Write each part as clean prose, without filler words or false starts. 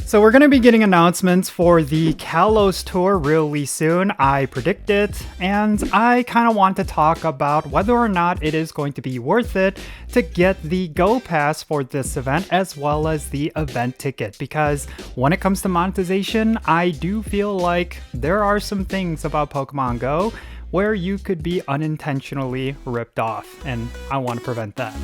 So we're going to be getting announcements for the Kalos Tour really soon, I predict it, and I kind of want to talk about whether or not it is going to be worth it to get the Go Pass for this event as well as the event ticket, because when it comes to monetization, I do feel like there are some things about Pokemon Go where you could be unintentionally ripped off, and I want to prevent that.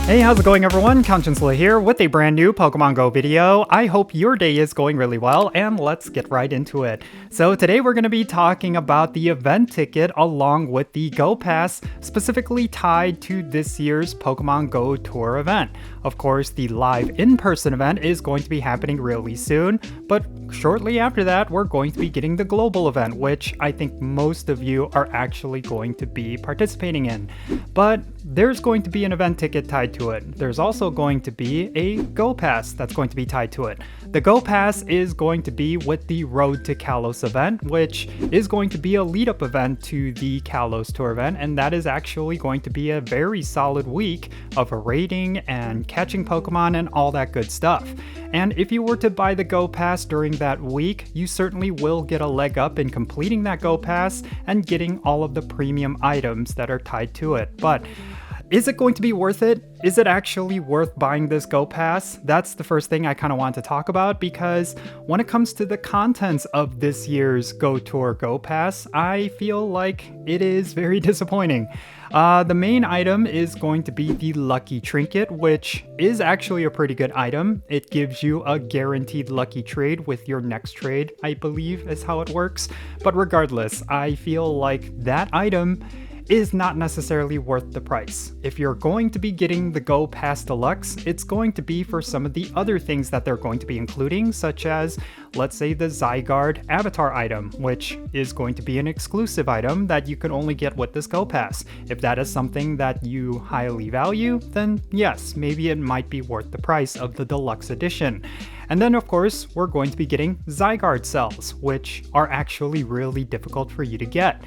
Hey, how's it going everyone? Jinsula here with a brand new Pokemon Go video. I hope your day is going really well, and let's get right into it. So today we're going to be talking about the event ticket along with the Go Pass, specifically tied to this year's Pokemon Go Tour event. Of course, the live in-person event is going to be happening really soon, but shortly after that, we're going to be getting the global event, which I think most of you are actually going to be participating in. But there's going to be an event ticket tied to it. There's also going to be a Go Pass that's going to be tied to it. The Go Pass is going to be with the Road to Kalos event, which is going to be a lead-up event to the Kalos Tour event, and that is actually going to be a very solid week of raiding and catching Pokemon and all that good stuff. And if you were to buy the Go Pass during that week, you certainly will get a leg up in completing that Go Pass and getting all of the premium items that are tied to it. But is it going to be worth it? Is it actually worth buying this Go Pass? That's the first thing I kind of want to talk about, because when it comes to the contents of this year's Go Tour Go Pass, I feel like it is very disappointing. The main item is going to be the Lucky Trinket, which is actually a pretty good item. It gives you a guaranteed lucky trade with your next trade, I believe is how it works. But regardless, I feel like that item is not necessarily worth the price. If you're going to be getting the Go Pass Deluxe, it's going to be for some of the other things that they're going to be including, such as, let's say, the Zygarde avatar item, which is going to be an exclusive item that you can only get with this Go Pass. If that is something that you highly value, then yes, maybe it might be worth the price of the Deluxe Edition. And then, of course, we're going to be getting Zygarde cells, which are actually really difficult for you to get.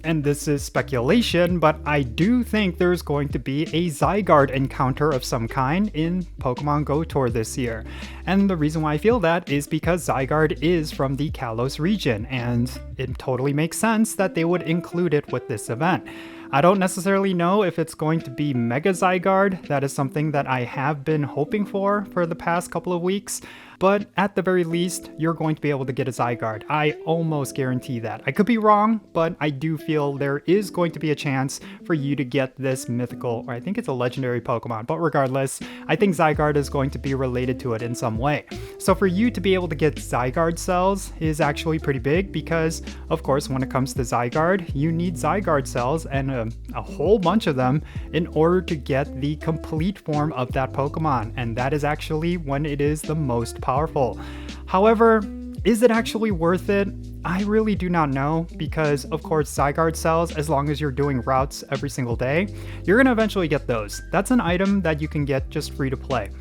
And this is speculation, but I do think there's going to be a Zygarde encounter of some kind in Pokemon Go Tour this year. And the reason why I feel that is because Zygarde is from the Kalos region, and it totally makes sense that they would include it with this event. I don't necessarily know if it's going to be Mega Zygarde. That is something that I have been hoping for the past couple of weeks. But at the very least, you're going to be able to get a Zygarde. I almost guarantee that. I could be wrong, but I do feel there is going to be a chance for you to get this mythical, or I think it's a legendary Pokemon. But regardless, I think Zygarde is going to be related to it in some way. So for you to be able to get Zygarde cells is actually pretty big because, of course, when it comes to Zygarde, you need Zygarde cells and a whole bunch of them in order to get the complete form of that Pokemon. And that is actually when it is the most powerful. However, is it actually worth it? I really do not know, because of course Zygarde cells, as long as you're doing routes every single day, you're going to eventually get those. That's an item that you can get just free to play.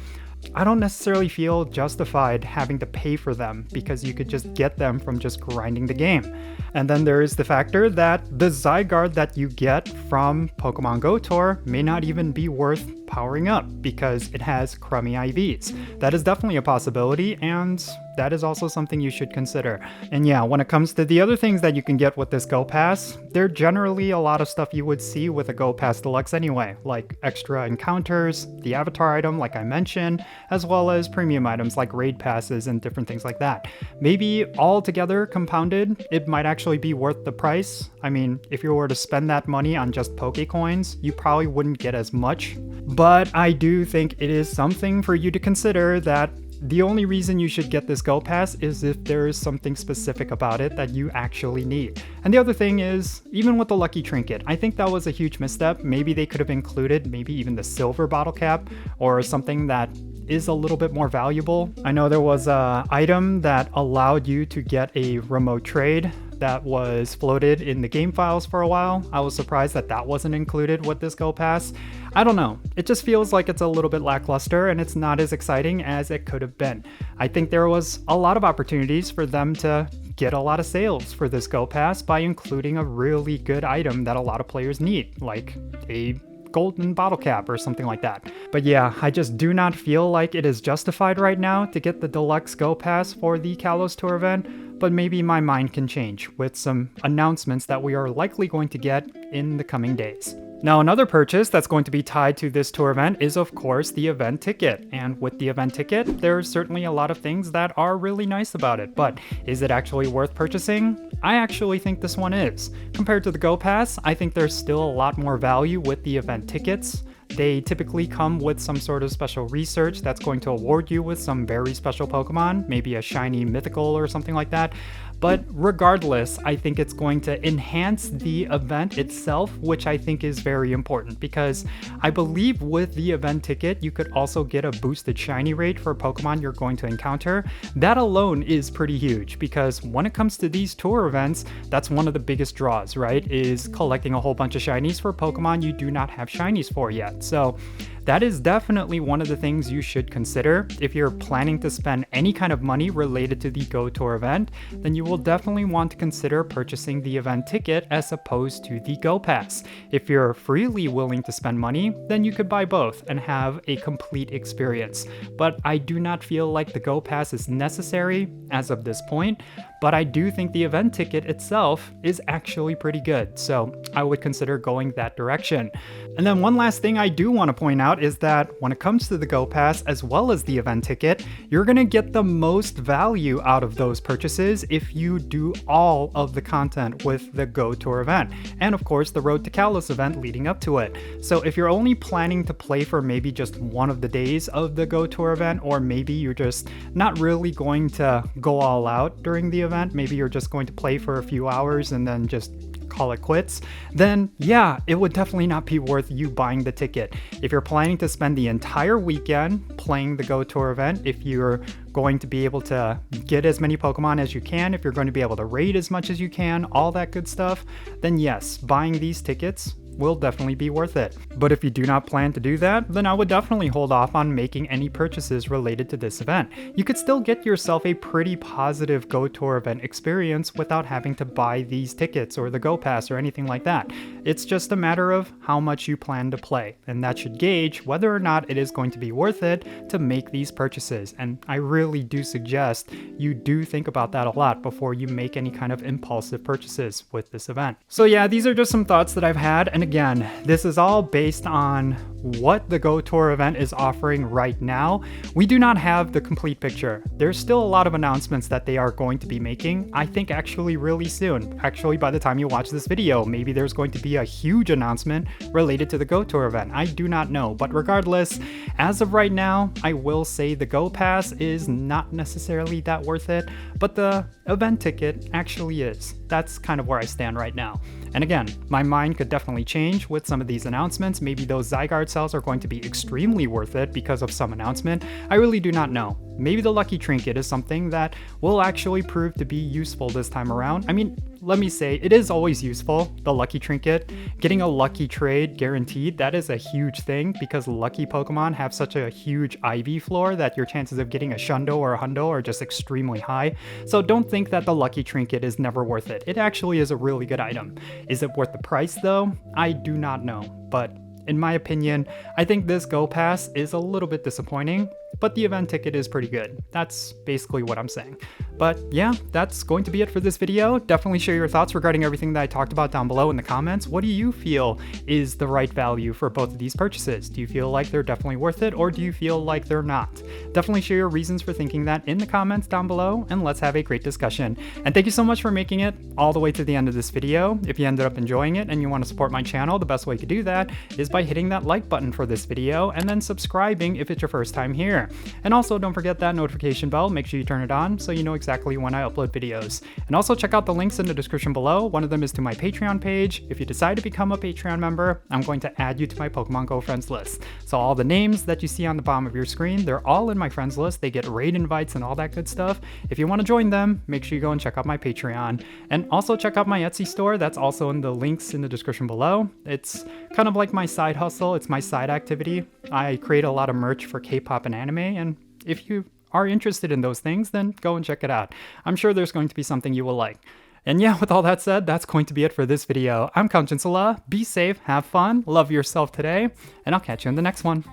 I don't necessarily feel justified having to pay for them because you could just get them from just grinding the game. And then there is the factor that the Zygarde that you get from Pokemon Go Tour may not even be worth powering up because it has crummy IVs. That is definitely a possibility, and that is also something you should consider. And yeah, when it comes to the other things that you can get with this Go Pass, they're generally a lot of stuff you would see with a Go Pass Deluxe anyway, like extra encounters, the avatar item like I mentioned, as well as premium items like raid passes and different things like that. Maybe all together compounded, it might actually be worth the price. I mean, if you were to spend that money on just Pokecoins, you probably wouldn't get as much. But I do think it is something for you to consider, that the only reason you should get this Go Pass is if there is something specific about it that you actually need. And the other thing is, even with the Lucky Trinket, I think that was a huge misstep. Maybe they could have included maybe even the silver bottle cap or something that is a little bit more valuable. I know there was an item that allowed you to get a remote trade that was floated in the game files for a while. I was surprised that that wasn't included with this Go Pass. I don't know, it just feels like it's a little bit lackluster and it's not as exciting as it could have been. I think there was a lot of opportunities for them to get a lot of sales for this Go Pass by including a really good item that a lot of players need, like a golden bottle cap or something like that. But yeah, I just do not feel like it is justified right now to get the deluxe Go Pass for the Kalos Tour event, but maybe my mind can change with some announcements that we are likely going to get in the coming days. Now, another purchase that's going to be tied to this tour event is, of course, the event ticket. And with the event ticket, there's certainly a lot of things that are really nice about it, but is it actually worth purchasing? I actually think this one is. Compared to the Go Pass, I think there's still a lot more value with the event tickets. They typically come with some sort of special research that's going to award you with some very special Pokemon, maybe a shiny mythical or something like that. But regardless, I think it's going to enhance the event itself, which I think is very important because I believe with the event ticket, you could also get a boosted shiny rate for Pokemon you're going to encounter. That alone is pretty huge because when it comes to these tour events, that's one of the biggest draws, right? Is collecting a whole bunch of shinies for Pokemon you do not have shinies for yet. So that is definitely one of the things you should consider. If you're planning to spend any kind of money related to the Go Tour event, then you will definitely want to consider purchasing the event ticket as opposed to the Go Pass. If you're freely willing to spend money, then you could buy both and have a complete experience. But I do not feel like the Go Pass is necessary as of this point, but I do think the event ticket itself is actually pretty good, so I would consider going that direction. And then one last thing I do want to point out is that when it comes to the Go Pass as well as the event ticket, you're going to get the most value out of those purchases if you do all of the content with the Go Tour event, and of course the Road to Kalos event leading up to it. So if you're only planning to play for maybe just one of the days of the Go Tour event, or maybe you're just not really going to go all out during the event, maybe you're just going to play for a few hours and then just call it quits, then yeah, it would definitely not be worth you buying the ticket. If you're planning to spend the entire weekend playing the Go Tour event, if you're going to be able to get as many Pokemon as you can, if you're going to be able to raid as much as you can, all that good stuff, then yes, buying these tickets will definitely be worth it. But if you do not plan to do that, then I would definitely hold off on making any purchases related to this event. You could still get yourself a pretty positive Go Tour event experience without having to buy these tickets or the Go Pass or anything like that. It's just a matter of how much you plan to play, and that should gauge whether or not it is going to be worth it to make these purchases. And I really do suggest you do think about that a lot before you make any kind of impulsive purchases with this event. So yeah, these are just some thoughts that I've had, and again, this is all based on what the Go Tour event is offering right now. We do not have the complete picture. There's still a lot of announcements that they are going to be making, I think actually really soon. Actually, by the time you watch this video, maybe there's going to be a huge announcement related to the Go Tour event. I do not know, but regardless, as of right now, I will say the Go Pass is not necessarily that worth it, but the event ticket actually is. That's kind of where I stand right now. And again, my mind could definitely change with some of these announcements. Maybe those Zygarde cells are going to be extremely worth it because of some announcement. I really do not know. Maybe the Lucky Trinket is something that will actually prove to be useful this time around. I mean, let me say, it is always useful, the Lucky Trinket. Getting a lucky trade guaranteed, that is a huge thing because lucky Pokemon have such a huge IV floor that your chances of getting a Shundo or a Hundo are just extremely high. So don't think that the Lucky Trinket is never worth it. It actually is a really good item. Is it worth the price though? I do not know, but in my opinion, I think this Go Pass is a little bit disappointing, but the event ticket is pretty good. That's basically what I'm saying. But yeah, that's going to be it for this video. Definitely share your thoughts regarding everything that I talked about down below in the comments. What do you feel is the right value for both of these purchases? Do you feel like they're definitely worth it, or do you feel like they're not? Definitely share your reasons for thinking that in the comments down below, and let's have a great discussion. And thank you so much for making it all the way to the end of this video. If you ended up enjoying it and you want to support my channel, the best way to do that is by hitting that like button for this video and then subscribing if it's your first time here. And also don't forget that notification bell, make sure you turn it on so you know exactly when I upload videos. And also check out the links in the description below. One of them is to my Patreon page. If you decide to become a Patreon member, I'm going to add you to my Pokemon Go friends list. So all the names that you see on the bottom of your screen, they're all in my friends list. They get raid invites and all that good stuff. If you want to join them, make sure you go and check out my Patreon. And also check out my Etsy store. That's also in the links in the description below. It's kind of like my side hustle. It's my side activity. I create a lot of merch for K-pop and anime, and if you are interested in those things, then go and check it out. I'm sure there's going to be something you will like. And yeah, with all that said, that's going to be it for this video. I'm Count Jinsula. Be safe, have fun, love yourself today, and I'll catch you in the next one.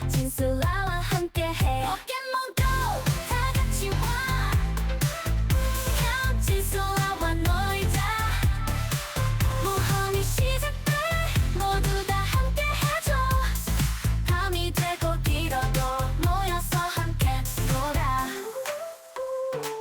진솔아와 함께해